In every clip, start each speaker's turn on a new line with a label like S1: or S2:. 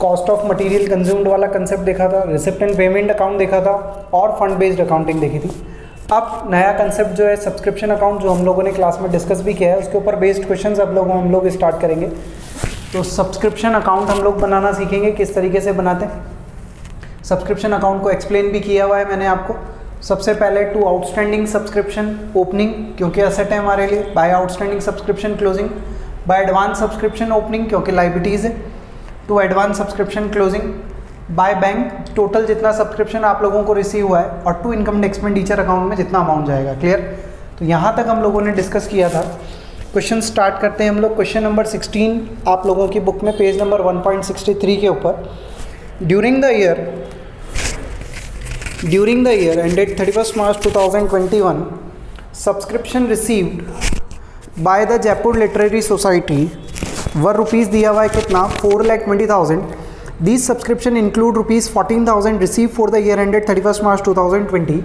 S1: Cost of material consumed वाला concept देखा था, रिसिप्ट एंड पेमेंट अकाउंट देखा था और फंड बेस्ड अकाउंटिंग देखी थी। अब नया कंसेप्ट जो है सब्सक्रिप्शन अकाउंट, जो हम लोगों ने क्लास में डिस्कस भी किया है, उसके ऊपर बेस्ड क्वेश्चंस हम लोग स्टार्ट करेंगे। तो सब्सक्रिप्शन अकाउंट हम लोग बनाना सीखेंगे, किस तरीके से बनाते हैं। सब्सक्रिप्शन अकाउंट को एक्सप्लेन भी किया हुआ है मैंने आपको। सबसे पहले टू आउटस्टैंडिंग सब्सक्रिप्शन ओपनिंग, क्योंकि असेट है हमारे लिए, by outstanding subscription closing, by advance subscription opening क्योंकि लाइबिलिटीज़ है, to advance subscription closing, by bank total जितना सब्सक्रिप्शन आप लोगों को रिसीव हुआ है, और to income and expenditure account में जितना अमाउंट जाएगा। क्लियर? तो यहाँ तक हम लोगों ने डिस्कस किया था। क्वेश्चन स्टार्ट करते हैं हम लोग। क्वेश्चन नंबर 16 आप लोगों की बुक में पेज नंबर 1.63 के ऊपर, during the year ended 31 March 2021 subscription received by the Jaipur literary society were rupees दिया हुआ है कितना, 4,20,000। These subscription include rupees 14,000 receive for the year ended 31 March 2020।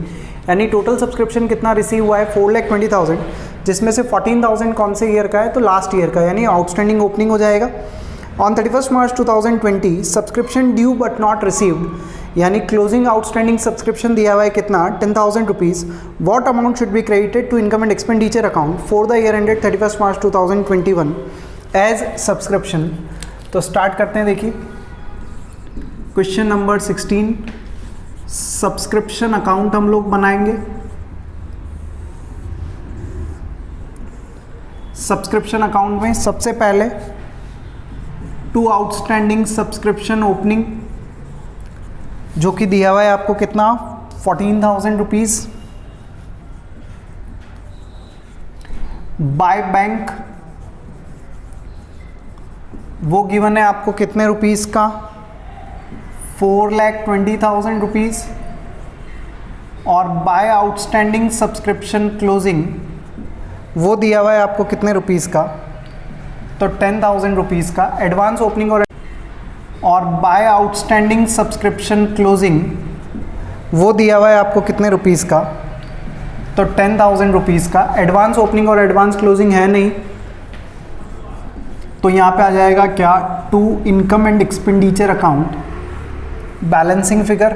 S1: यानी टोटल सब्सक्रिप्शन कितना रिसीव हुआ है, 4,20,000, जिसमें से 14,000 कौन से ईयर का है, तो लास्ट ईयर का, यानी आउटस्टैंडिंग ओपनिंग हो जाएगा। On 31 March 2020 subscription due but not received, यानी क्लोजिंग आउटस्टैंडिंग सब्सक्रिप्शन दिया हुआ है कितना, 10,000 rupees. What amount should be credited to income and expenditure account for the year ended 31 March 2021 as subscription. तो स्टार्ट करते हैं। देखिए क्वेश्चन नंबर 16, सब्सक्रिप्शन अकाउंट हम लोग बनाएंगे। सब्सक्रिप्शन अकाउंट में सबसे पहले टू आउटस्टैंडिंग सब्सक्रिप्शन ओपनिंग, जो कि दिया हुआ है आपको कितना, 14,000 रुपीज़। बाय बैंक वो गिवन है आपको कितने रुपीज़ का, 4,20,000 रुपीज़। और बाय आउटस्टैंडिंग सब्सक्रिप्शन क्लोजिंग वो दिया हुआ है आपको कितने रुपीज़ का, तो 10,000 रुपीज़ का। एडवांस ओपनिंग और बाय आउटस्टैंडिंग सब्सक्रिप्शन क्लोजिंग वो दिया हुआ है आपको कितने रुपीज़ का, तो 10,000 रुपीज़ का। एडवांस ओपनिंग और एडवांस क्लोजिंग है नहीं, तो यहाँ पे आ जाएगा क्या, to income and expenditure account balancing figure.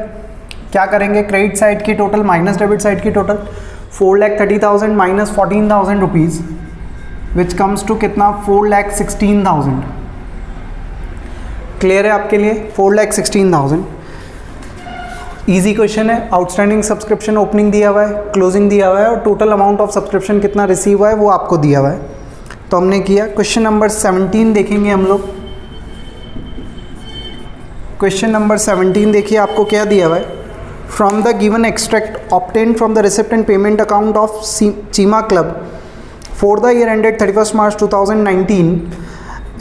S1: क्या करेंगे, क्रेडिट साइड की टोटल माइनस डेबिट साइड की total, 4,30,000 minus 14,000 rupees which comes to कितना, 4,16,000। क्लियर है आपके लिए, 4,16,000। ईजी क्वेश्चन है। आउटस्टैंडिंग सब्सक्रिप्शन ओपनिंग दिया हुआ है, क्लोजिंग दिया हुआ है, और टोटल अमाउंट ऑफ सब्सक्रिप्शन कितना रिसीव हुआ है वो आपको दिया हुआ है। तो हमने किया। क्वेश्चन नंबर 17 देखेंगे हम लोग। क्वेश्चन नंबर 17 देखिए आपको क्या दिया हुआ है, from the given extract obtain from the receipt and payment account of Cheema club for the year ended 31 March 2019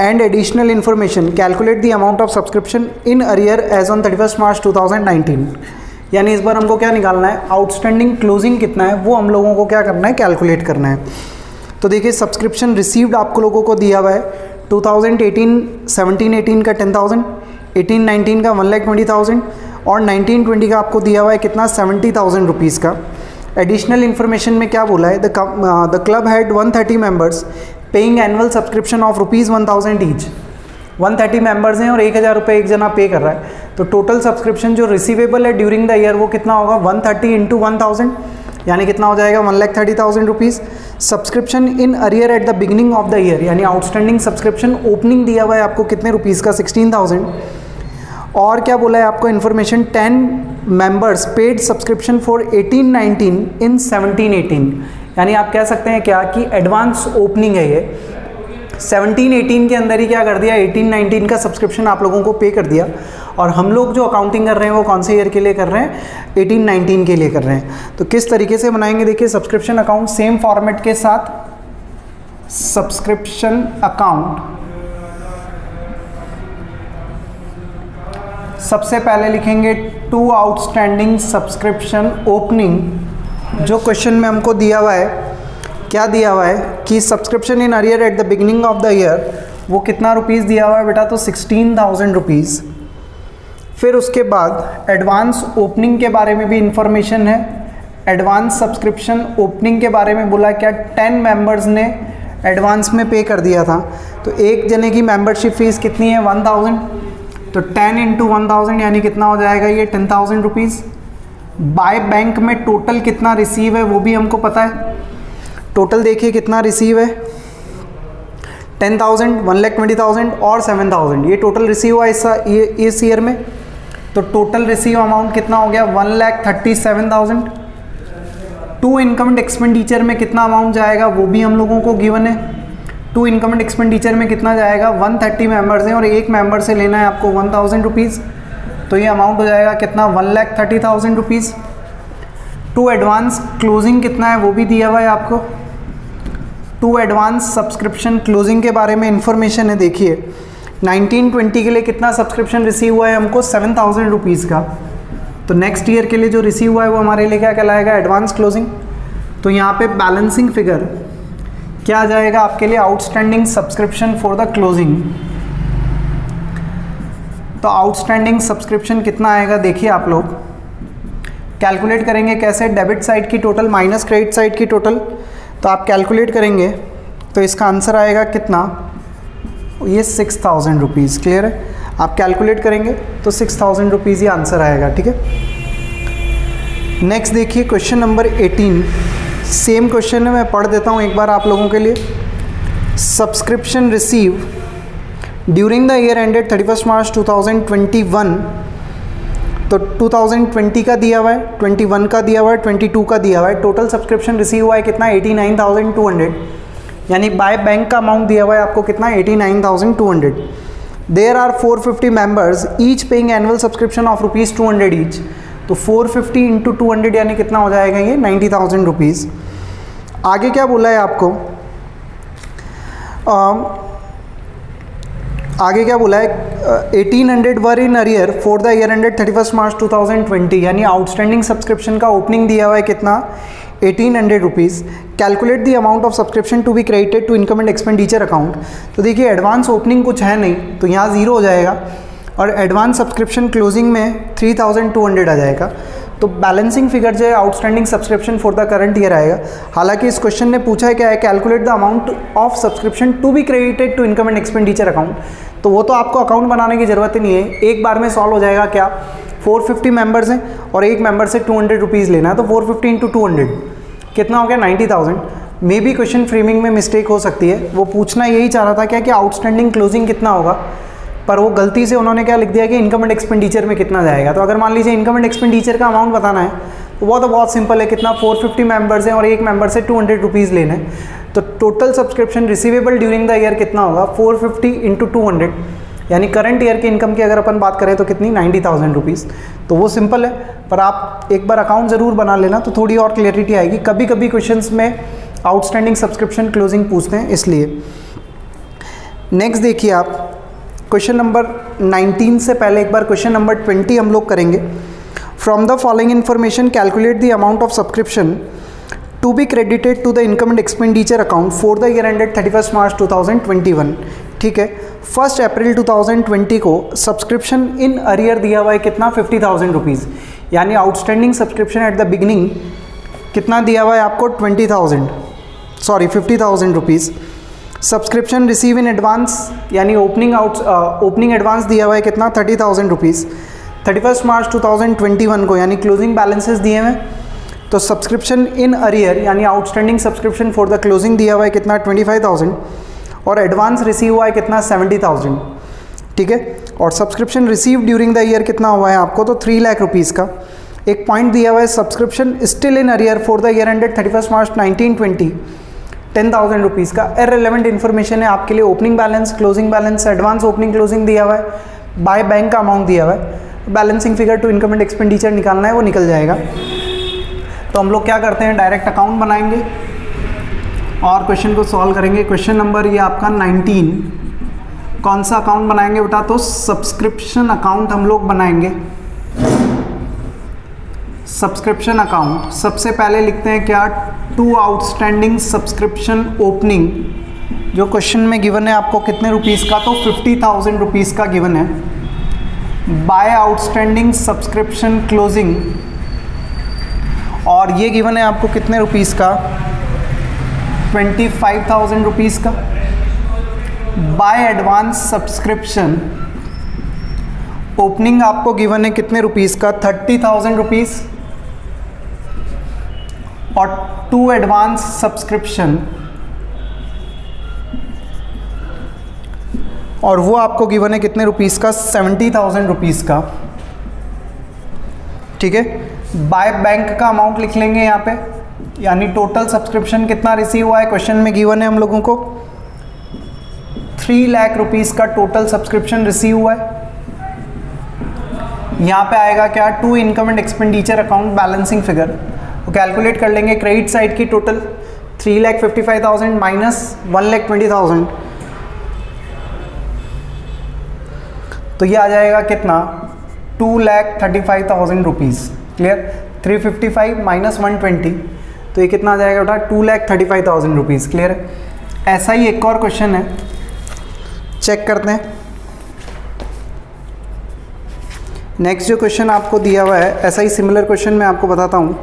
S1: and additional information calculate the amount of subscription in arrear as on 31 March 2019। यानी इस बार हमको क्या निकालना है, outstanding closing कितना है वो हम लोगों को क्या करना है, कैलकुलेट करना है। तो देखिए सब्सक्रिप्शन रिसीव्ड आपको लोगों को दिया हुआ है 17-18 का 10,000, 18-19 का 1,20,000 और 19-20 का आपको दिया हुआ है कितना, 70,000 रुपीज़ का। एडिशनल इन्फॉर्मेशन में क्या बोला है, the club had 130 members paying annual subscription of ₹1,000 each. 130 members हैं और 1,000 रुपये एक जना पे कर रहा है, तो टोटल सब्सक्रिप्शन जो रिसीवेबल है ड्यूरिंग द ईयर वो कितना होगा, 130 इंटू 1,000, यानी कितना हो जाएगा, 1,30,000 rupees. Subscription in arrear at the beginning of the year, यानी आउटस्टैंडिंग सब्सक्रिप्शन ओपनिंग दिया हुआ है आपको कितने रुपीज़ का, 16,000। और क्या बोला है आपको information, 10 members paid subscription for 18-19 इन 17-18। यानी आप कह सकते हैं क्या कि एडवांस ओपनिंग है ये, 17-18 के अंदर ही क्या कर दिया, 18-19 का सब्सक्रिप्शन आप लोगों को पे कर दिया। और हम लोग जो अकाउंटिंग कर रहे हैं वो कौन से ईयर के लिए कर रहे हैं, 18-19 के लिए कर रहे हैं। तो किस तरीके से बनाएंगे, देखिए सब्सक्रिप्शन अकाउंट सेम फॉर्मेट के साथ, सब्सक्रिप्शन अकाउंट सबसे पहले लिखेंगे टू आउटस्टैंडिंग सब्सक्रिप्शन ओपनिंग, जो क्वेश्चन में हमको दिया हुआ है, क्या दिया हुआ है कि subscription in arrear at the beginning of the year वो कितना रुपीज़ दिया हुआ है बेटा, तो 16,000 रुपीज़। फिर उसके बाद एडवांस ओपनिंग के बारे में भी इंफॉर्मेशन है। एडवांस सब्सक्रिप्शन ओपनिंग के बारे में बोला क्या, 10 मेंबर्स ने एडवांस में पे कर दिया था, तो एक जने की मेंबरशिप फ़ीस कितनी है, 1,000। तो 10 इंटू 1000 यानी कितना हो जाएगा ये 10,000 रुपीज़। बाय बैंक में टोटल कितना रिसीव है वो भी हमको पता है। टोटल देखिए कितना रिसीव है 10,000, 1,20,000 और 7,000, ये टोटल रिसीव हुआ इस ईयर में। तो टोटल रिसीव अमाउंट कितना हो गया 1,37,000। टू इनकम एंड एक्सपेंडिचर में कितना अमाउंट जाएगा वो भी हम लोगों को गिवन है। टू इनकम एंड एक्सपेंडिचर में कितना जाएगा 130 मेंबर्स हैं और एक मेंबर से लेना है आपको 1,000 रुपीज़, तो ये अमाउंट हो जाएगा कितना 1,30,000 रुपीज़। टू एडवांस क्लोजिंग कितना है वो भी दिया हुआ है आपको। टू एडवांस सब्सक्रिप्शन क्लोजिंग के बारे में इंफॉर्मेशन है। देखिए 19-20 के लिए कितना सब्सक्रिप्शन रिसीव हुआ है हमको 7,000 रुपीज़ का। तो नेक्स्ट ईयर के लिए जो रिसीव हुआ है वो हमारे लिए क्या कहलाएगा एडवांस क्लोजिंग। तो यहाँ पे बैलेंसिंग फिगर क्या आ जाएगा आपके लिए outstanding subscription for the closing. तो आउटस्टैंडिंग सब्सक्रिप्शन कितना आएगा देखिए आप लोग कैलकुलेट करेंगे कैसे, डेबिट साइड की टोटल माइनस क्रेडिट साइड की टोटल। तो आप कैलकुलेट करेंगे तो इसका आंसर आएगा कितना, ये 6,000 रुपीज़। क्लियर है, आप कैलकुलेट करेंगे तो 6,000 रुपीज़ ये आंसर आएगा। ठीक है, नेक्स्ट देखिए क्वेश्चन नंबर 18, सेम क्वेश्चन है, मैं पढ़ देता हूँ एक बार आप लोगों के लिए। Subscription receive during the year ended 31 March 2021, तो 2020 का दिया हुआ है, 21 का दिया हुआ है, 22 का दिया हुआ है। टोटल सब्सक्रिप्शन रिसीव हुआ है कितना 89,200, यानी बाय बैंक का अमाउंट दिया हुआ है आपको कितना 89,200। There are 450 members each paying annual subscription of ₹200 each. तो 450 इंटू 200 यानी कितना हो जाएगा ये 90,000 रुपीज़। आगे क्या बोला है आपको, आगे क्या बोला है 1800 were in arrear for the year ended 31 March 2020, यानी आउटस्टैंडिंग सब्सक्रिप्शन का ओपनिंग दिया हुआ है कितना 1800 rupees. Calculate the amount of subscription to be credited to income and expenditure account. तो देखिए एडवांस ओपनिंग कुछ है नहीं तो यहाँ ज़ीरो हो जाएगा और एडवांस सब्सक्रिप्शन क्लोजिंग में 3,200 आ जाएगा। तो बैलेंसिंग फिगर जो है outstanding subscription for the current year आएगा। हालांकि इस क्वेश्चन ने पूछा है क्या है, calculate the amount of subscription to be credited to income and expenditure account. तो वो तो आपको अकाउंट बनाने की ज़रूरत ही नहीं है, एक बार में सॉल्व हो जाएगा। क्या 450 मेंबर्स हैं और एक मेंबर से 200 रुपीज़ लेना है, तो 450 इंटू 200 कितना हो गया 90,000। मे बी क्वेश्चन फ्रेमिंग में मिस्टेक हो सकती है, वो पूछना यही चाह रहा था क्या कि आउटस्टैंडिंग क्लोजिंग कितना होगा, पर वो गलती से उन्होंने क्या लिख दिया कि इनकम एंड एक्सपेंडिचर में कितना जाएगा। तो अगर मान लीजिए इनकम एंड एक्सपेंडिचर का अमाउंट बताना है तो वो तो बहुत सिंपल है, कितना 450 मेंबर्स हैं और एक मेंबर से 200 रुपीज़ लेना है। तो total subscription receivable during the year कितना होगा 450 इंटू 200, यानी करंट ईयर की इनकम की अगर अपन बात करें तो कितनी 90,000 रुपीज़। तो वो सिंपल है, पर आप एक बार अकाउंट ज़रूर बना लेना तो थोड़ी और क्लियरिटी आएगी। कभी कभी क्वेश्चंस में आउटस्टैंडिंग सब्सक्रिप्शन क्लोजिंग पूछते हैं इसलिए। नेक्स्ट देखिए आप क्वेश्चन नंबर 19 से पहले एक बार क्वेश्चन नंबर 20 हम लोग करेंगे। From the following information calculate the amount of subscription to be credited to the income and expenditure account for the year ended 31 March 2021। ठीक है, 1 अप्रैल 2020 को सब्सक्रिप्शन इन अरियर दिया हुआ है कितना 50,000 रुपीज़, यानी outstanding subscription at the beginning कितना दिया हुआ है आपको 50,000 rupees. Subscription receive in advance यानी ओपनिंग एडवांस दिया हुआ है कितना 30,000 रुपीज़ 31 मार्च 2021 को, यानी क्लोजिंग बैलेंसेस दिए हुए। तो सब्सक्रिप्शन इन अरियर यानी outstanding subscription for the closing दिया हुआ है कितना 25,000 और एडवांस रिसीव हुआ है कितना 70,000। ठीक है, और subscription receive during the year कितना हुआ है आपको तो 3 लाख रुपीज़ का। एक पॉइंट दिया हुआ है subscription still in arrear for the year ended 31 March 1920 10,000 rupees का। इररिलेवेंट इन्फॉर्मेशन है आपके लिए, opening balance, closing balance, advance opening closing दिया हुआ है, बाय बैंक का अमाउंट दिया हुआ है, balancing figure to income and expenditure निकालना है, वो निकल जाएगा। तो हम लोग क्या करते हैं डायरेक्ट अकाउंट बनाएंगे और क्वेश्चन को सॉल्व करेंगे। क्वेश्चन नंबर ये आपका 19, कौन सा अकाउंट बनाएंगे बेटा, तो सब्सक्रिप्शन अकाउंट हम लोग बनाएंगे। सब्सक्रिप्शन अकाउंट सबसे पहले लिखते हैं क्या, टू आउटस्टैंडिंग सब्सक्रिप्शन ओपनिंग, जो क्वेश्चन में गिवन है आपको कितने रुपीज़ का, तो 50,000 रुपीज़ का गिवन है। बाय आउटस्टैंडिंग सब्सक्रिप्शन क्लोजिंग, और ये गिवन है आपको कितने रुपीज़ का 25,000 रुपीज़ का। बाय एडवांस सब्सक्रिप्शन ओपनिंग आपको गिवन है कितने रुपीस का, 30,000 रुपीस, और 2 एडवांस सब्सक्रिप्शन, और वो आपको गिवन है कितने रुपीस का, 70,000 रुपीस का। ठीक है, बाय बैंक का अमाउंट लिख लेंगे यहाँ पे, यानी टोटल सब्सक्रिप्शन कितना रिसीव हुआ है, क्वेश्चन में गिवन है हम लोगों को 3 लाख रुपीस का टोटल सब्सक्रिप्शन रिसीव हुआ है। यहाँ पे आएगा क्या, to income and expenditure account balancing figure, वो कैलकुलेट कर लेंगे। क्रेडिट साइड की टोटल 3,55,000 माइनस 1,20,000, तो ये आ जाएगा कितना, 2,35,000 रुपीज़। क्लियर, 355 माइनस 120, तो ये कितना आ जाएगा बेटा, 2,35,000 रुपीज़। क्लियर है। ऐसा ही एक और क्वेश्चन है, चेक करते हैं। नेक्स्ट जो क्वेश्चन आपको दिया हुआ है, ऐसा ही सिमिलर क्वेश्चन मैं आपको बताता हूँ।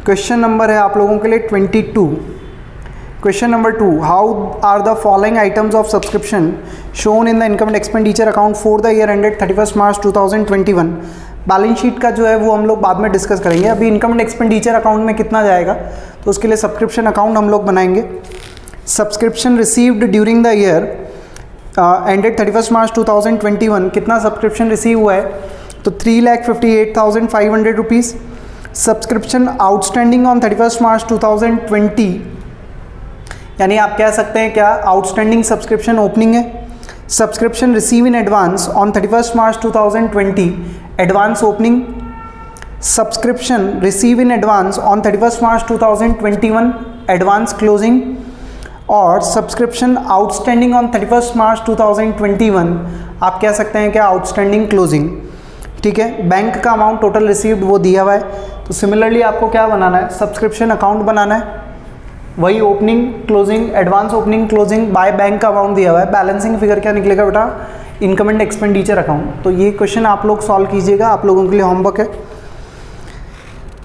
S1: क्वेश्चन नंबर है आप लोगों के लिए 22। Question number 2, how are the following items of subscription shown in the income and expenditure account for the year ended 31 March 2021। Balance sheet का जो है वो हम लोग बाद में डिस्कस करेंगे। अभी इनकम एंड एक्सपेंडिचर अकाउंट में कितना जाएगा, तो उसके लिए सब्सक्रिप्शन अकाउंट हम लोग बनाएंगे। Subscription received during the year ended 31 March 2021, कितना सब्सक्रिप्शन रिसीव हुआ है, तो 3,58,500 rupees. Subscription outstanding on 31 March 2020, यानी आप कह सकते हैं क्या, आउटस्टैंडिंग सब्सक्रिप्शन ओपनिंग है। Subscription receive in advance on 31 March 2020, advance opening. Subscription receive in advance on 31 March 2021, advance closing. और सब्सक्रिप्शन आउटस्टैंडिंग ऑन 31 मार्च 2021, आप कह सकते हैं क्या, आउटस्टैंडिंग क्लोजिंग। ठीक है, बैंक का अमाउंट टोटल रिसीव्ड वो दिया हुआ है, तो सिमिलरली आपको क्या बनाना है, सब्सक्रिप्शन अकाउंट बनाना है। वही opening, closing, advance opening, closing, by bank का अमाउंट दिया हुआ है। बैलेंसिंग फिगर क्या निकलेगा बेटा, इनकम एंड एक्सपेंडिचर अकाउंट। तो ये क्वेश्चन आप लोग सॉल्व कीजिएगा, आप लोगों के लिए होमवर्क है।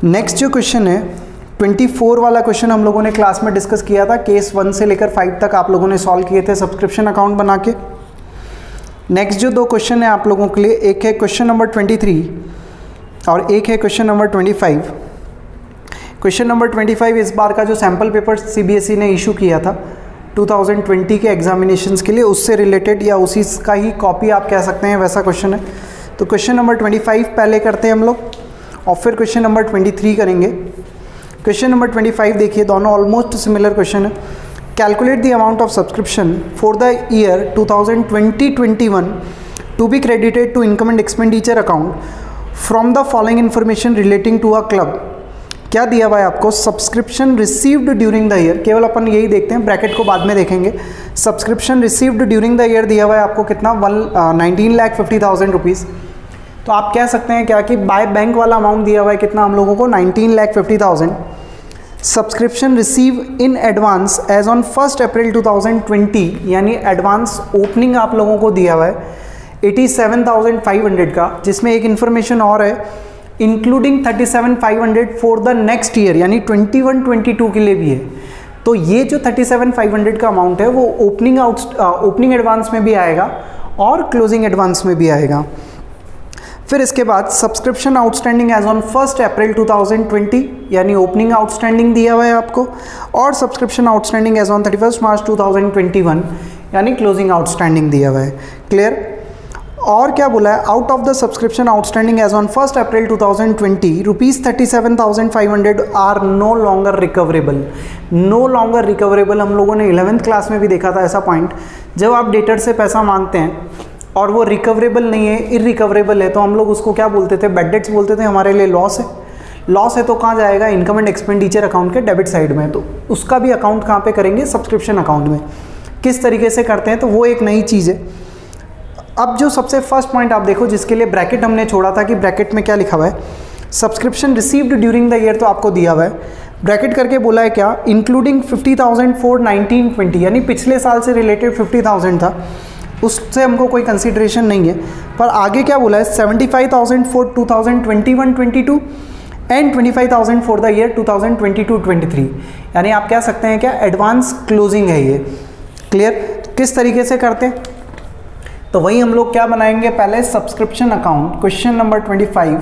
S1: नेक्स्ट जो क्वेश्चन है 24 वाला क्वेश्चन हम लोगों ने क्लास में डिस्कस किया था। केस 1 से लेकर 5 तक आप लोगों ने सॉल्व किए थे सब्सक्रिप्शन अकाउंट बना के। नेक्स्ट जो 2 क्वेश्चन है आप लोगों के लिए, एक है क्वेश्चन नंबर 23 और एक है क्वेश्चन नंबर 25। क्वेश्चन नंबर 25 इस बार का जो सैम्पल पेपर सीबीएसई ने इशू किया था 2020 के एग्जामिनेशंस के लिए, उससे रिलेटेड या उसी का ही कॉपी आप कह सकते हैं, वैसा क्वेश्चन है। तो क्वेश्चन नंबर 25 पहले करते हैं हम लोग और फिर क्वेश्चन नंबर 23 करेंगे। क्वेश्चन नंबर 25 देखिए, दोनों ऑलमोस्ट सिमिलर क्वेश्चन है। Calculate the amount of subscription for the year 2020-21 to be credited to income and expenditure account from the following information relating to a club. क्या दिया हुआ है आपको, subscription received during the year, केवल अपन यही देखते हैं, ब्रैकेट को बाद में देखेंगे। Subscription received during the year दिया हुआ है आपको कितना, 19,50,000 रुपीज़। तो आप कह सकते हैं क्या कि बाय बैंक वाला अमाउंट दिया हुआ है कितना हम लोगों को, 19,50,000। Subscription receive in advance as on 1 April 2020, यानी एडवांस ओपनिंग आप लोगों को दिया हुआ है 87,500 का, जिसमें एक इन्फॉर्मेशन और है, including 37,500 for the next year, यानी 21-22 के लिए भी है। तो ये जो 37,500 का अमाउंट है वो ओपनिंग एडवांस में भी आएगा और क्लोजिंग एडवांस में भी आएगा। फिर इसके बाद subscription outstanding as on 1 April 2020, यानी ओपनिंग आउटस्टैंडिंग दिया हुआ है आपको, और subscription outstanding as on 31 March 2021, यानी क्लोजिंग आउटस्टैंडिंग दिया हुआ है। क्लियर। और क्या बोला है, out of the subscription outstanding as on 1 April 2020, ₹37,500 are no longer recoverable. No longer recoverable हम लोगों ने 11th क्लास में भी देखा था ऐसा पॉइंट। जब आप डेटर से पैसा मांगते हैं और वो रिकवरेबल नहीं है, इरिकवरेबल है, तो हम लोग उसको क्या बोलते थे, बैड डेट्स बोलते थे, हमारे लिए लॉस है। लॉस है तो कहाँ जाएगा, इनकम एंड एक्सपेंडिचर अकाउंट के डेबिट साइड में, तो उसका भी अकाउंट कहाँ पे करेंगे, सब्सक्रिप्शन अकाउंट में। किस तरीके से करते हैं, तो वो एक नई चीज़ है। अब जो सबसे फर्स्ट पॉइंट आप देखो, जिसके लिए ब्रैकेट हमने छोड़ा था कि ब्रैकेट में क्या लिखा हुआ है, subscription received during the year, तो आपको दिया हुआ है, ब्रैकेट करके बोला है क्या, इंक्लूडिंग 50,000 फॉर 19-20, यानी पिछले साल से रिलेटेड 50,000 था, उससे हमको कोई कंसीडरेशन नहीं है। पर आगे क्या बोला है, 75,000 for 2021-22 and 25,000 for the year 2022-23, यानी आप कह सकते हैं क्या, एडवांस क्लोजिंग है ये। क्लियर। किस तरीके से करते हैं, तो वही हम लोग क्या बनाएंगे, पहले subscription account, question number 25,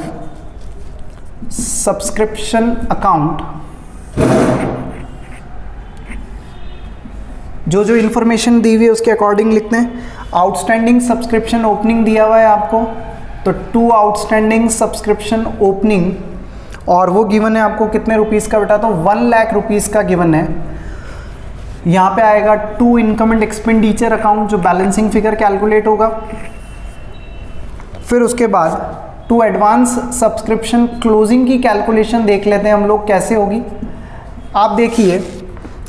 S1: subscription account. जो जो इन्फॉर्मेशन दी हुई है उसके अकॉर्डिंग लिखते हैं। आउटस्टैंडिंग सब्सक्रिप्शन ओपनिंग दिया हुआ है आपको, तो 2 आउटस्टैंडिंग सब्सक्रिप्शन ओपनिंग, और वो गिवन है आपको कितने रुपीज़ का बेटा, तो 1 लाख रुपीज़ का गिवन है। यहाँ पे आएगा 2 इनकम एंड एक्सपेंडिचर अकाउंट, जो बैलेंसिंग फिगर कैलकुलेट होगा। फिर उसके बाद 2 एडवांस सब्सक्रिप्शन क्लोजिंग की कैलकुलेशन देख लेते हैं हम लोग कैसे होगी। आप देखिए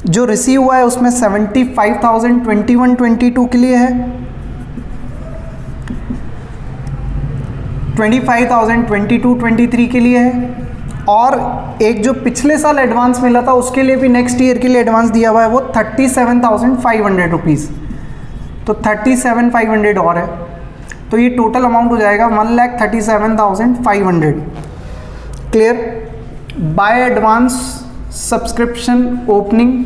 S1: जो रिसीव हुआ है उसमें 75,021-22 के लिए है, 25,022-23 के लिए है, और एक जो पिछले साल एडवांस मिला था उसके लिए भी नेक्स्ट ईयर के लिए एडवांस दिया हुआ है, वो 37,500 रुपीज़, तो 37,500 और है, तो ये टोटल अमाउंट हो जाएगा 1,37,500। Clear. By advance subscription opening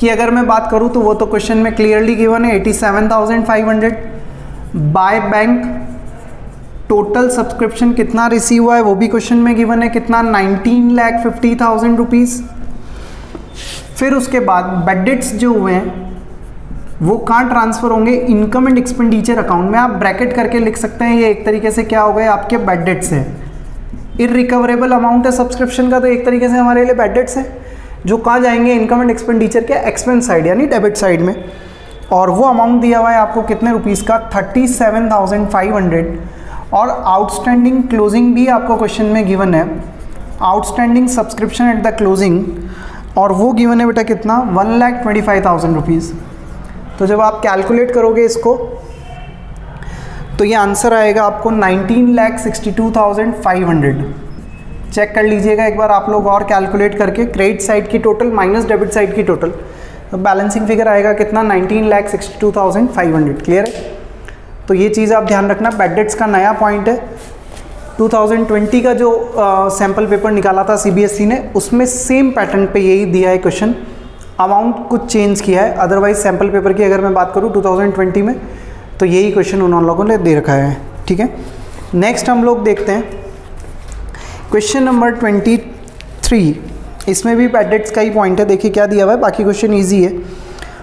S1: की अगर मैं बात करूँ तो वो तो क्वेश्चन में क्लियरली गिवन है 87,500। बाय बैंक टोटल सब्सक्रिप्शन कितना रिसीव हुआ है वो भी क्वेश्चन में गिवन है, कितना 19,50,000 रुपीज़। फिर उसके बाद बेडेट्स जो हुए हैं वो कहाँ ट्रांसफ़र होंगे, इनकम एंड एक्सपेंडिचर अकाउंट में। आप ब्रैकेट करके लिख सकते हैं, ये एक तरीके से क्या हो गए आपके बेडेट्स है। इररिकवरेबल अमाउंट है सब्सक्रिप्शन का, तो एक तरीके से हमारे लिए बेडेट्स है, जो कहाँ जाएंगे, इनकम एंड एक्सपेंडिचर के एक्सपेंस साइड यानी डेबिट साइड में। और वो अमाउंट दिया हुआ है आपको कितने रुपीज़ का, 37,500। और आउटस्टैंडिंग क्लोजिंग भी आपको क्वेश्चन में गिवन है, outstanding subscription at the closing, और वो गिवन है बेटा कितना, 1,25,000 रुपीज़। तो जब आप कैलकुलेट करोगे इसको तो ये आंसर आएगा आपको 19,62,500। चेक कर लीजिएगा एक बार आप लोग और कैलकुलेट करके, क्रेडिट साइड की टोटल माइनस डेबिट साइड की टोटल, तो बैलेंसिंग फिगर आएगा कितना, 19,62,500। क्लियर है। तो ये चीज़ आप ध्यान रखना, बेडेट्स का नया पॉइंट है। 2020 का जो सैम्पल पेपर निकाला था CBSE ने, उसमें सेम पैटर्न पे यही दिया है क्वेश्चन, अमाउंट कुछ चेंज किया है। अदरवाइज सैम्पल पेपर की अगर मैं बात करूँ 2020 में, तो यही क्वेश्चन उन लोगों ने दे रखा है। ठीक है, नेक्स्ट हम लोग देखते हैं क्वेश्चन नंबर 23। इसमें भी बेडेट्स का ही पॉइंट है, देखिए क्या दिया हुआ है, बाकी क्वेश्चन ईजी है।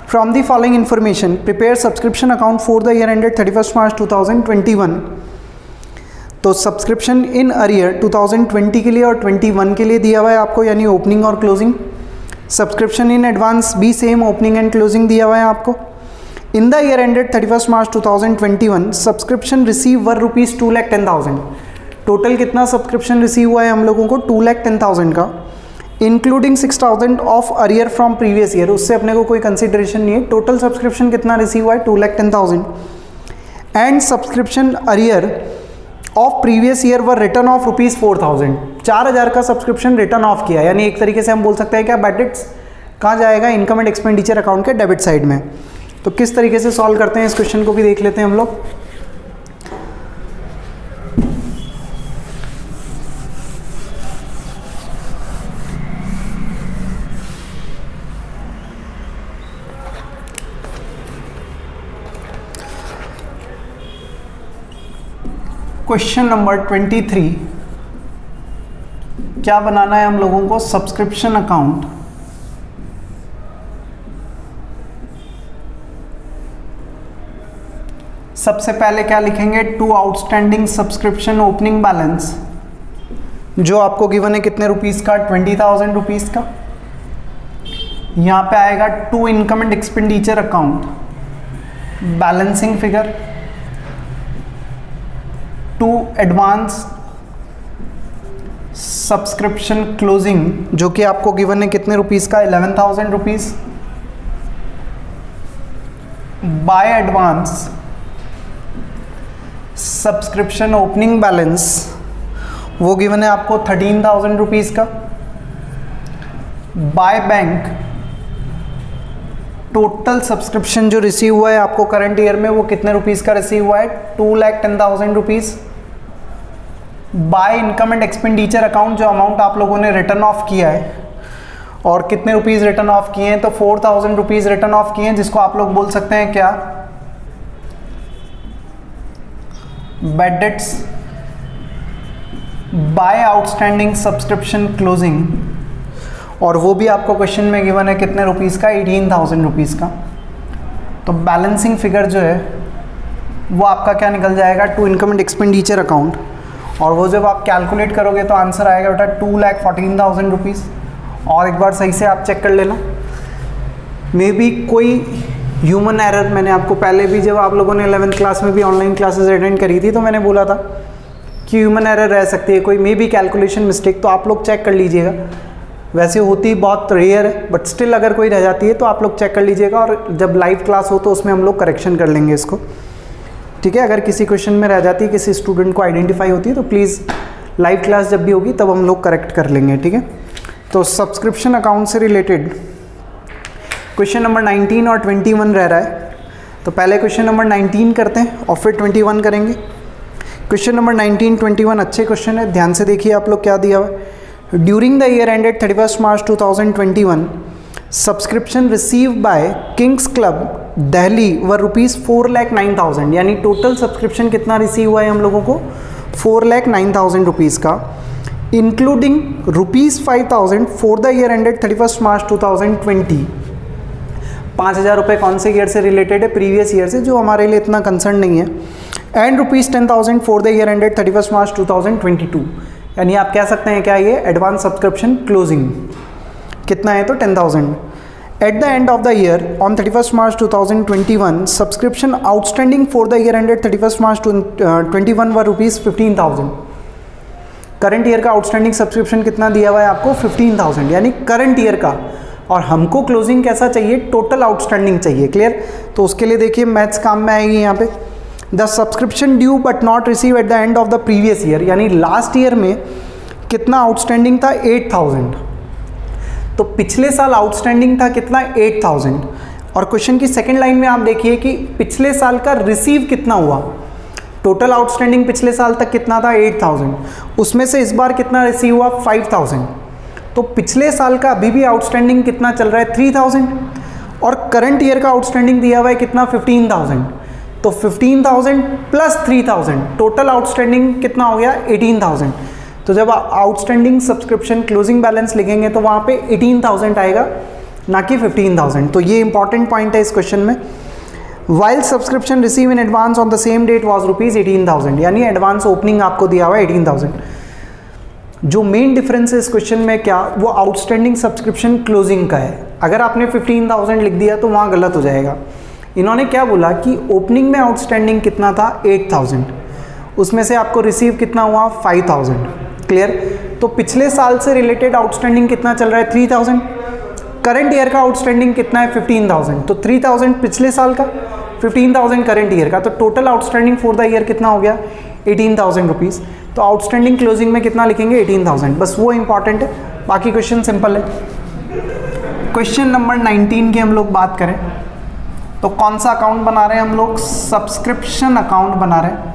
S1: From the following information prepare subscription account for the year ended 31 March 2021। तो सब्सक्रिप्शन इन अरियर 2020 के लिए और 21 के लिए दिया हुआ है आपको, यानी ओपनिंग और क्लोजिंग। सब्सक्रिप्शन इन एडवांस भी सेम ओपनिंग एंड क्लोजिंग दिया हुआ है आपको। In the year ended 31 March 2021 subscription receive were rupees 2,10,000। Total कितना सब्सक्रिप्शन रिसीव हुआ है हम लोगों को, 2,10,000 का, including 6,000 of arrear from previous year, उससे अपने को कोई कंसिडरेशन नहीं है। टोटल सब्सक्रिप्शन कितना रिसीव हुआ है, 2,10,000। And subscription arrear of previous year were return of rupees 4,000। 4,000 का सब्सक्रिप्शन रिटर्न ऑफ किया, यानी एक तरीके से हम बोल सकते हैं क्या, बेडेट्स कहाँ जाएगा, इनकम एंड एक्सपेंडिचर अकाउंट के डेबिट साइड में। तो किस तरीके से सॉल्व करते हैं इस क्वेश्चन को भी देख लेते हैं हम लोग। क्वेश्चन नंबर 23 क्या बनाना है हम लोगों को, सब्सक्रिप्शन अकाउंट। सबसे पहले क्या लिखेंगे, 2 आउटस्टैंडिंग सब्सक्रिप्शन ओपनिंग बैलेंस, जो आपको गिवन है कितने रुपीस का, 20,000 रुपीस का। यहां पे आएगा 2 income and expenditure account, balancing figure, 2 advance subscription closing, जो कि आपको गिवन है कितने रुपीस का, 11,000 rupees. By advance subscription opening balance, वो गिवन है आपको 13,000 रुपीस का। बाय बैंक टोटल सब्सक्रिप्शन जो रिसीव हुआ है आपको करंट ईयर में, वो कितने रुपीस का रिसीव हुआ है, 2,10,000 rupees. By income and expenditure account, जो अमाउंट आप लोगों ने रिटर्न ऑफ किया है, और कितने रुपीस रिटर्न ऑफ किए हैं, तो 4,000 रुपीस रिटर्न ऑफ किए हैं, जिसको आप लोग बोल सकते हैं क्या, bad debts by outstanding subscription closing, और वो भी आपको क्वेश्चन में गिवन है कितने रुपीज़ का, 18,000 रुपीज़ का। तो बैलेंसिंग फिगर जो है वो आपका क्या निकल जाएगा, to income and expenditure account, और वो जब आप कैलकुलेट करोगे तो आंसर आएगा बेटा 2,14,000 रुपीज़। और एक बार सही से आप चेक कर लेना, मे बी कोई ह्यूमन एरर, मैंने आपको पहले भी जब आप लोगों ने 11th क्लास में भी ऑनलाइन क्लासेस अटेंड करी थी तो मैंने बोला था कि ह्यूमन एरर रह सकती है, कोई मे बी कैलकुलेशन मिस्टेक, तो आप लोग चेक कर लीजिएगा। वैसे होती बहुत रेयर है, बट स्टिल अगर कोई रह जाती है तो आप लोग चेक कर लीजिएगा, और जब लाइव क्लास हो तो उसमें हम लोग करेक्शन कर लेंगे इसको, ठीक है। अगर किसी क्वेश्चन में रह जाती है, किसी स्टूडेंट को आइडेंटिफाई होती है, तो प्लीज़ लाइव क्लास जब भी होगी तब हम लोग करेक्ट कर लेंगे, ठीक है। तो सब्सक्रिप्शन अकाउंट से रिलेटेड क्वेश्चन नंबर 19 और 21 रह रहा है, तो पहले क्वेश्चन नंबर 19 करते हैं और फिर 21 करेंगे। क्वेश्चन नंबर 19, 21 अच्छे क्वेश्चन है, ध्यान से देखिए आप लोग क्या दिया हुआ है। During the year ended 31 March 2021 subscription receive by Kings club Delhi व ₹4,09,000, यानी टोटल सब्सक्रिप्शन कितना रिसीव हुआ है हम लोगों को, 4,09,000 रुपीज़ का, including ₹5,000 for the year ended 31 March 2020। 5,000 रुपये कौन से ईयर से रिलेटेड है, प्रीवियस ईयर से, जो हमारे लिए इतना कंसर्न नहीं है, and ₹10,000 for the year ended 31 मार्च 2022, यानी आप कह सकते हैं क्या, ये एडवांस सब्सक्रिप्शन क्लोजिंग कितना है, तो 10,000। At the end of the year on 31 March 2021 subscription outstanding for the year ended 31 March 2021 व ₹15,000। करंट ईयर का आउटस्टैंडिंग सब्सक्रिप्शन कितना दिया हुआ है आपको, 15,000, यानी करंट ईयर का, और हमको क्लोजिंग कैसा चाहिए, टोटल आउटस्टैंडिंग चाहिए, क्लियर। तो उसके लिए देखिए मैथ्स काम में आएगी यहाँ पे। The subscription due but not receive at the end of the previous year, यानी लास्ट ईयर में कितना आउटस्टैंडिंग था, 8,000। तो पिछले साल आउटस्टैंडिंग था कितना, 8,000। और क्वेश्चन की सेकंड लाइन में आप देखिए कि पिछले साल का रिसीव कितना हुआ, टोटल आउटस्टैंडिंग पिछले साल तक कितना था, 8,000, उसमें से इस बार कितना रिसीव हुआ, 5,000। तो पिछले साल का अभी भी आउटस्टैंडिंग कितना चल रहा है, 3,000, और करंट ईयर का आउटस्टैंडिंग दिया हुआ है कितना, 15,000। तो 15,000 प्लस 3,000, टोटल आउटस्टैंडिंग कितना हो गया, 18,000। तो जब आउटस्टैंडिंग सब्सक्रिप्शन क्लोजिंग बैलेंस लिखेंगे तो वहाँ पे 18,000 आएगा, ना कि 15,000। तो ये इंपॉर्टेंट पॉइंट है इस क्वेश्चन में। While subscription receive in advance on the same date was ₹18,000, यानी एडवांस ओपनिंग आपको दिया हुआ है 18,000। जो मेन डिफरेंस है इस क्वेश्चन में क्या, वो आउटस्टैंडिंग सब्सक्रिप्शन क्लोजिंग का है। अगर आपने 15,000 लिख दिया तो वहाँ गलत हो जाएगा। इन्होंने क्या बोला कि ओपनिंग में आउटस्टैंडिंग कितना था, 8,000, उसमें से आपको रिसीव कितना हुआ, 5,000, क्लियर। तो पिछले साल से रिलेटेड आउटस्टैंडिंग कितना चल रहा है, 3,000। करंट ईयर का आउटस्टैंडिंग कितना है, 15,000। तो 3,000 पिछले साल का, 15,000 करंट ईयर का, तो total outstanding for the year कितना हो गया, 18,000 रुपीज़। तो आउटस्टैंडिंग क्लोजिंग में कितना लिखेंगे, 18,000, बस वो इंपॉर्टेंट है, बाकी क्वेश्चन सिंपल है। क्वेश्चन नंबर 19 की हम लोग बात करें तो कौन सा अकाउंट बना रहे हैं हम लोग, सब्सक्रिप्शन अकाउंट बना रहे हैं।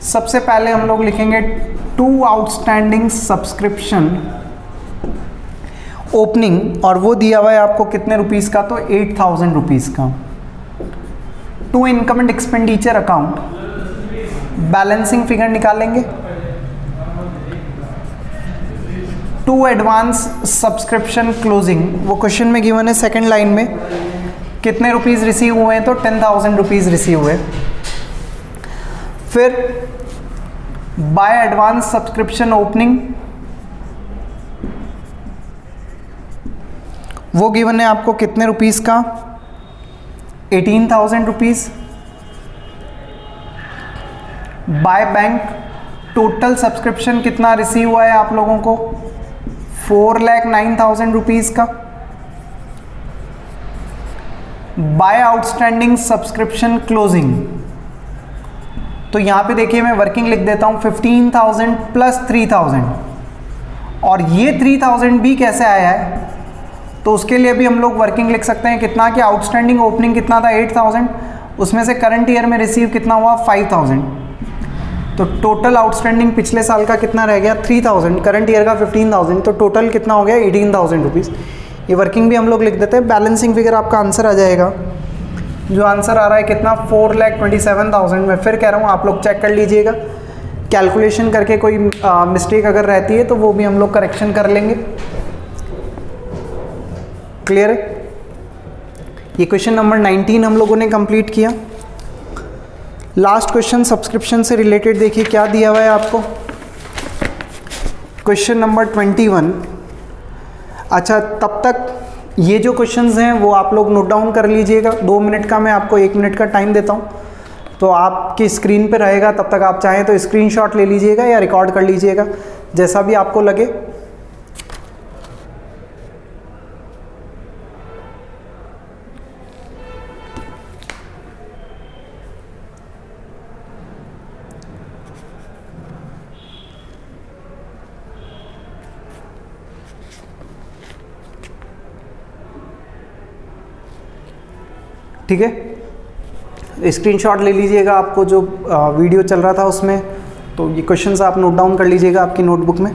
S1: सबसे पहले हम लोग लिखेंगे टू आउटस्टैंडिंग सब्सक्रिप्शन ओपनिंग, और वो दिया हुआ है आपको कितने रुपीस का, तो 8,000 रुपीज़ का। To income and expenditure account, balancing figure निकालेंगे। टू एडवांस सब्सक्रिप्शन क्लोजिंग, वो क्वेश्चन में गिवन है सेकंड लाइन में, कितने रुपीज़ रिसीव हुए हैं, तो 10,000 रुपीज़ रिसीव हुए। फिर बाय एडवांस सब्सक्रिप्शन ओपनिंग, वो गिवन है आपको कितने रुपीज़ का, 18,000 rupees. Bye bank, total subscription कितना रिसीव हुआ है आप लोगों को, 4,09,000 रुपीज़ का। बाय आउटस्टैंडिंग सब्सक्रिप्शन क्लोजिंग, तो यहाँ पे देखिए मैं वर्किंग लिख देता हूँ, 15,000 प्लस 3,000, और ये 3,000 भी कैसे आया है, तो उसके लिए भी हम लोग वर्किंग लिख सकते हैं कितना, कि आउटस्टैंडिंग ओपनिंग कितना था, 8,000, उसमें से करंट ईयर में रिसीव कितना हुआ, 5,000। तो टोटल आउटस्टैंडिंग पिछले साल का कितना रह गया, 3,000, करंट ईयर का 15,000, तो टोटल कितना हो गया, 18,000 रुपीज़। ये वर्किंग भी हम लोग लिख देते हैं, बैलेंसिंग फिगर आपका आंसर आ जाएगा जो आंसर आ रहा है कितना 4,27,000। मैं फिर कह रहा हूँ आप लोग चेक कर लीजिएगा, कैलकुलेशन करके कोई मिस्टेक अगर रहती है तो वो भी हम लोग करेक्शन कर लेंगे। क्लियर है? ये क्वेश्चन नंबर 19 हम लोगों ने कंप्लीट किया। लास्ट क्वेश्चन सब्सक्रिप्शन से रिलेटेड देखिए क्या दिया हुआ है आपको। Question number 21। अच्छा, तब तक ये जो क्वेश्चंस हैं वो आप लोग नोट डाउन कर लीजिएगा। 2 मिनट का मैं आपको 1 मिनट का टाइम देता हूँ, तो आपकी स्क्रीन पे रहेगा, तब तक आप चाहें तो स्क्रीनशॉट ले लीजिएगा या रिकॉर्ड कर लीजिएगा, जैसा भी आपको लगे। ठीक है, स्क्रीनशॉट ले लीजिएगा आपको जो वीडियो चल रहा था उसमें, तो ये क्वेश्चंस आप नोट डाउन कर लीजिएगा आपकी नोटबुक में।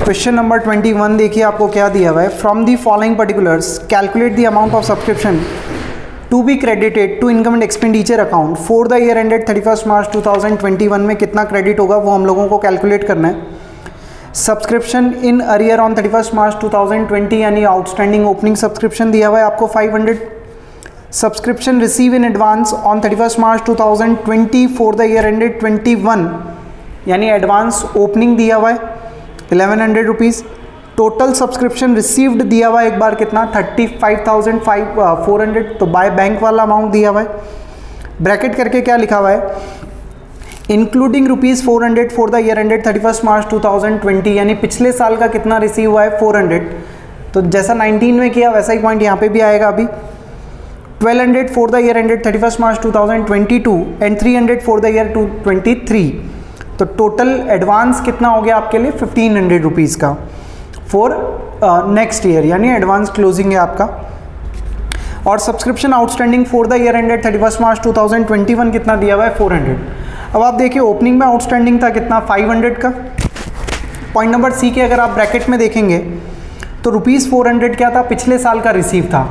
S1: क्वेश्चन नंबर 21 देखिए आपको क्या दिया हुआ है। From the following particulars calculate the amount of subscription to be credited to income and expenditure account for the year ended 31 March 2021 में कितना क्रेडिट होगा वो हम लोगों को कैलकुलेट करना है। Subscription in arrear on 31 March 2020 यानी आउटस्टैंडिंग ओपनिंग सब्सक्रिप्शन दिया हुआ है आपको 500। Subscription receive in advance on 31 March 2020 for the year ended 21 यानी एडवांस ओपनिंग दिया हुआ है 1100 रुपीज़। टोटल सब्सक्रिप्शन रिसीव्ड दिया हुआ है एक बार कितना 35,400, तो बाय बैंक वाला अमाउंट दिया हुआ है। ब्रैकेट करके क्या लिखा हुआ है, including ₹400 for the year ended 31 March 2020 यानी पिछले साल का कितना रिसीव हुआ है 400। तो जैसा 19 में किया वैसा ही पॉइंट यहाँ पे भी आएगा अभी। 1200 for the year ended 31 March 2022 and 300 for the year 2023। तो टोटल एडवांस कितना हो गया आपके लिए 1500 रुपीज़ का फॉर नेक्स्ट ईयर यानी एडवांस क्लोजिंग है आपका। और subscription outstanding for the year ended 31 March 2021 कितना दिया हुआ है 400। अब आप देखिए ओपनिंग में आउटस्टैंडिंग था कितना 500 का। पॉइंट नंबर सी के अगर आप ब्रैकेट में देखेंगे तो ₹400 क्या था पिछले साल का रिसीव था,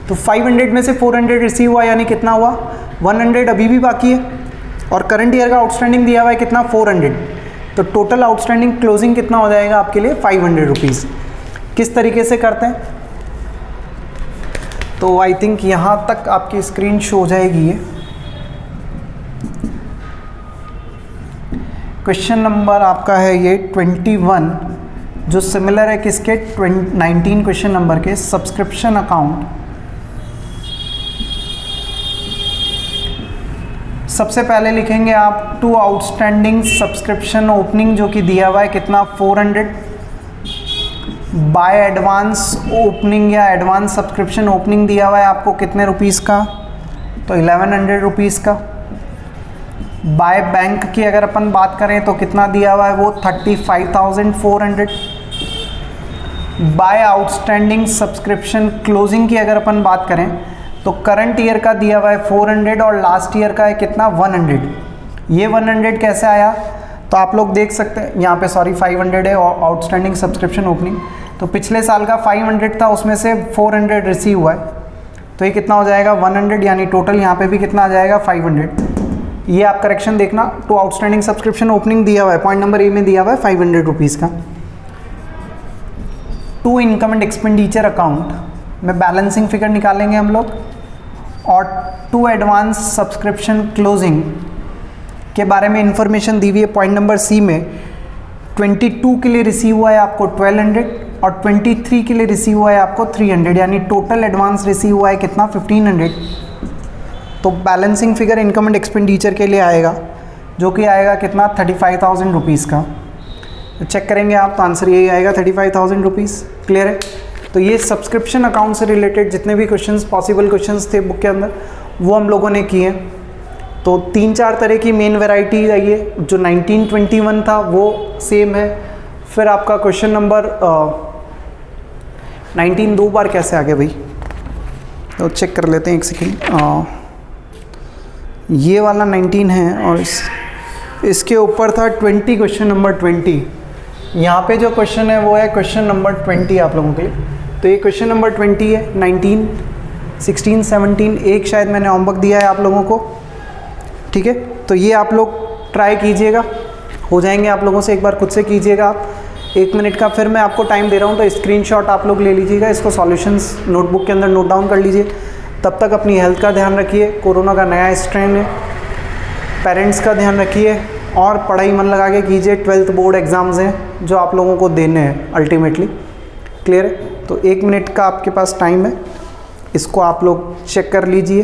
S1: तो 500 में से 400 रिसीव हुआ यानी कितना हुआ 100 अभी भी बाकी है। और करंट ईयर का आउटस्टैंडिंग दिया हुआ है कितना 400, तो टोटल आउटस्टैंडिंग क्लोजिंग कितना हो जाएगा आपके लिए 500 रुपीज़। किस तरीके से करते हैं, तो आई थिंक यहाँ तक आपकी स्क्रीन शो हो जाएगी ये। क्वेश्चन नंबर आपका है ये 21 जो सिमिलर है किसके 19 क्वेश्चन नंबर के, सब्सक्रिप्शन अकाउंट। सबसे पहले लिखेंगे आप टू आउटस्टैंडिंग सब्सक्रिप्शन ओपनिंग जो कि दिया हुआ है कितना 400 बाय एडवांस ओपनिंग या एडवांस सब्सक्रिप्शन ओपनिंग दिया हुआ है आपको कितने रुपीज़ का, तो 1100 रुपीज़ का। बाय बैंक की अगर अपन बात करें तो कितना दिया हुआ है वो 35,400। बाय आउटस्टैंडिंग सब्सक्रिप्शन क्लोजिंग की अगर अपन बात करें तो करंट ईयर का दिया हुआ है 400 और लास्ट ईयर का है कितना 100। ये 100 कैसे आया, तो आप लोग देख सकते हैं यहाँ पे, सॉरी 500 है आउटस्टैंडिंग सब्सक्रिप्शन ओपनिंग, तो पिछले साल का 500 था उसमें से 400 रिसीव हुआ है, तो ये कितना हो जाएगा 100 यानी टोटल यहाँ पे भी कितना आ जाएगा 500। ये आप करेक्शन देखना, टू आउटस्टैंडिंग सब्सक्रिप्शन ओपनिंग दिया हुआ है पॉइंट नंबर ए में दिया हुआ है 500 रुपीज़ का। To income and expenditure account में बैलेंसिंग फिगर निकालेंगे हम लोग, और टू एडवांस सब्सक्रिप्शन क्लोजिंग के बारे में इंफॉर्मेशन दी हुई है पॉइंट नंबर सी में। 22 के लिए रिसीव हुआ है आपको 1200 और 23 के लिए रिसीव हुआ है आपको 300 यानी टोटल एडवांस रिसीव हुआ है कितना 1500। तो balancing figure income and expenditure के लिए आएगा जो कि आएगा कितना 35,000 रुपीज़ का। तो चेक करेंगे आप तो आंसर यही आएगा 35,000 रुपीज़। क्लियर है, तो ये सब्सक्रिप्शन अकाउंट से रिलेटेड जितने भी क्वेश्चंस पॉसिबल क्वेश्चंस थे बुक के अंदर वो हम लोगों ने किए। तो 3-4 तरह की मेन वैरायटी है ये, जो 1921 था वो सेम है। फिर आपका क्वेश्चन नंबर 19 दो बार कैसे आ गया भाई, तो चेक कर लेते हैं एक सेकेंड। ये वाला 19 है और इसके ऊपर था 20 क्वेश्चन नंबर 20। यहाँ पे जो क्वेश्चन है वो है क्वेश्चन नंबर 20 आप लोगों के लिए। तो ये क्वेश्चन नंबर 20 है 19 16, 17 एक शायद मैंने होमवर्क दिया है आप लोगों को, ठीक है। तो ये आप लोग ट्राई कीजिएगा, हो जाएंगे आप लोगों से, एक बार खुद से कीजिएगा आप 1 मिनट का। फिर मैं आपको टाइम दे रहा हूँ तो स्क्रीनशॉट आप लोग ले लीजिएगा, इसको सॉल्यूशंस नोटबुक के अंदर नोट डाउन कर लीजिए। तब तक अपनी हेल्थ का ध्यान रखिए, कोरोना का नया स्ट्रेन है, पेरेंट्स का ध्यान रखिए और पढ़ाई मन लगा के कीजिए। 12th बोर्ड एग्ज़ाम्स हैं जो आप लोगों को देने हैं अल्टीमेटली, क्लियर है। तो 1 मिनट का आपके पास टाइम है, इसको आप लोग चेक कर लीजिए।